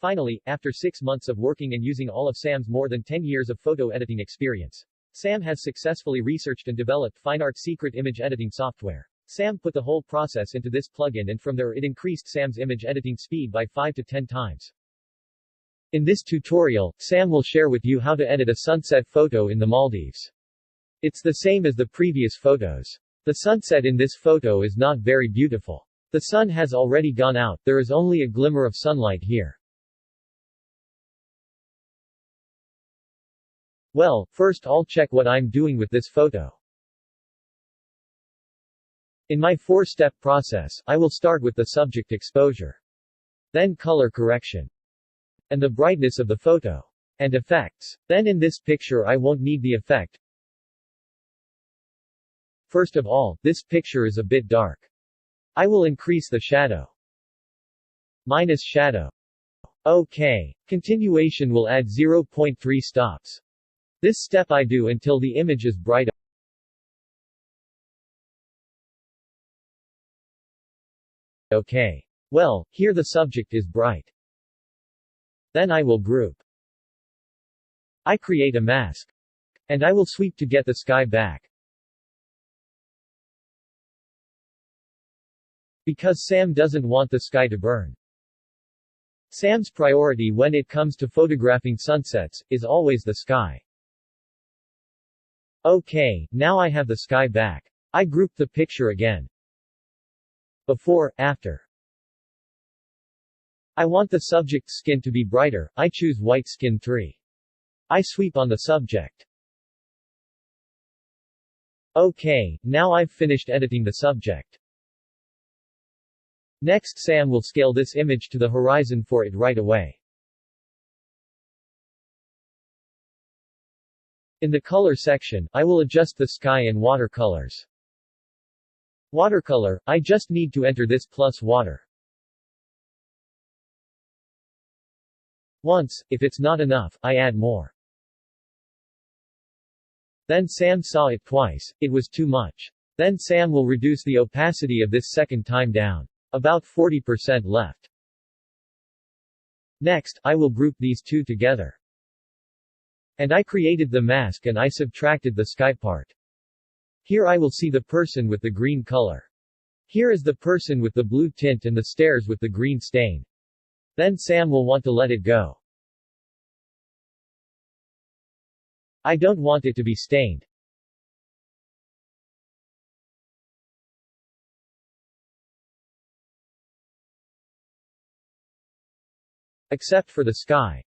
Finally, after 6 months of working and using all of Sam's more than 10 years of photo editing experience, Sam has successfully researched and developed FineArt's secret image editing software. Sam put the whole process into this plugin, and from there it increased Sam's image editing speed by 5 to 10 times. In this tutorial, Sam will share with you how to edit a sunset photo in the Maldives. It's the same as the previous photos. The sunset in this photo is not very beautiful. The sun has already gone out, there is only a glimmer of sunlight here. Well, first I'll check what I'm doing with this photo. In my 4-step process, I will start with the subject exposure, then color correction, and the brightness of the photo, and effects. Then in this picture I won't need the effect. First of all, this picture is a bit dark. I will increase the shadow. Minus shadow. OK. Continuation will add 0.3 stops. This step I do until the image is bright. OK. Well, here the subject is bright. Then I will group. I create a mask. And I will sweep to get the sky back. Because Sam doesn't want the sky to burn. Sam's priority when it comes to photographing sunsets is always the sky. OK, now I have the sky back. I group the picture again. Before, after. I want the subject's skin to be brighter, I choose white skin 3. I sweep on the subject. OK, now I've finished editing the subject. Next Sam will scale this image to the horizon for it right away. In the color section, I will adjust the sky and water colors. Watercolor, I just need to enter this plus water. Once, if it's not enough, I add more. Then Sam saw it twice, it was too much. Then Sam will reduce the opacity of this second time down. About 40% left. Next, I will group these two together. And I created the mask and I subtracted the sky part. Here I will see the person with the green color. Here is the person with the blue tint and the stairs with the green stain. Then Sam will want to let it go. I don't want it to be stained. Except for the sky.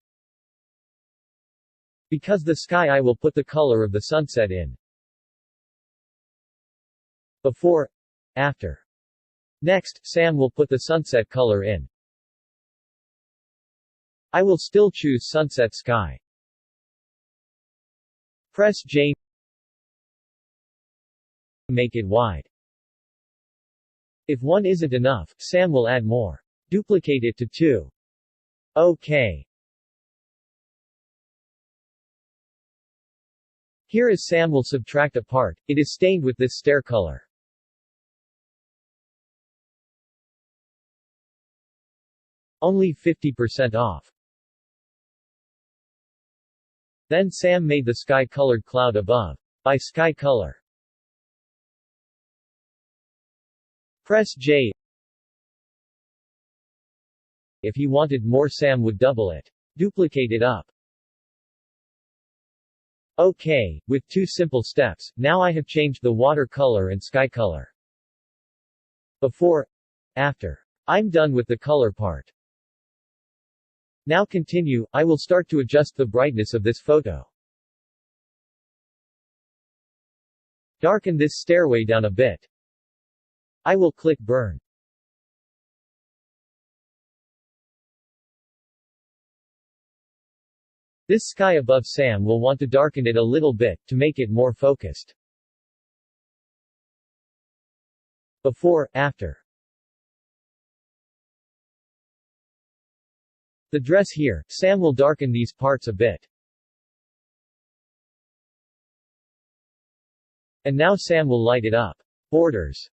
Because the sky I will put the color of the sunset in. Before. After. Next, Sam will put the sunset color in. I will still choose sunset sky. Press J. Make it wide. If 1 isn't enough, Sam will add more. Duplicate it to 2. OK. Here is Sam will subtract a part, it is stained with this stair color. Only 50% off. Then Sam made the sky-colored cloud above. By sky color. Press J. If he wanted more, Sam would double it. Duplicate it up. OK, with 2 simple steps, now I have changed the water color and sky color. Before. After. I'm done with the color part. Now continue, I will start to adjust the brightness of this photo. Darken this stairway down a bit. I will click Burn. This sky above Sam will want to darken it a little bit, to make it more focused. Before, after. The dress here, Sam will darken these parts a bit. And now Sam will light it up. Borders.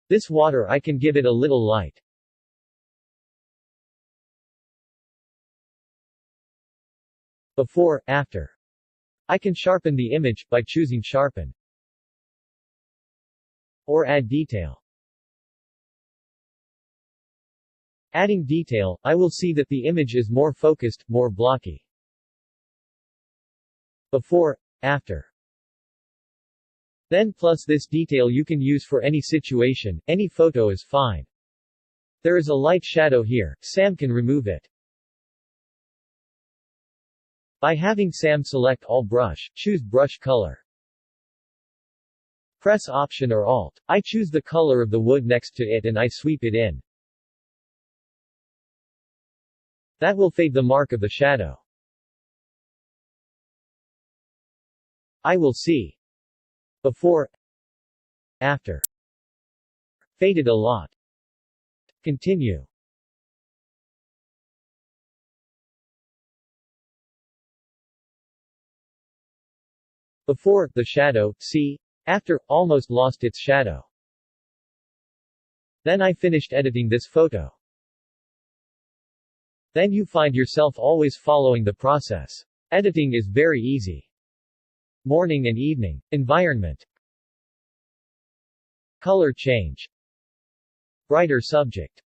This water I can give it a little light. Before, after. I can sharpen the image, by choosing sharpen. Or add detail. Adding detail, I will see that the image is more focused, more blocky. Before, after. Then plus this detail you can use for any situation, any photo is fine. There is a light shadow here, Sam can remove it. By having Sam select all brush, choose brush color. Press Option or Alt. I choose the color of the wood next to it and I sweep it in. That will fade the mark of the shadow. I will see. Before. After. Faded a lot. Continue. Before, the shadow, see? After, almost lost its shadow. Then I finished editing this photo. Then you find yourself always following the process. Editing is very easy. Morning and evening. Environment. Color change. Brighter subject.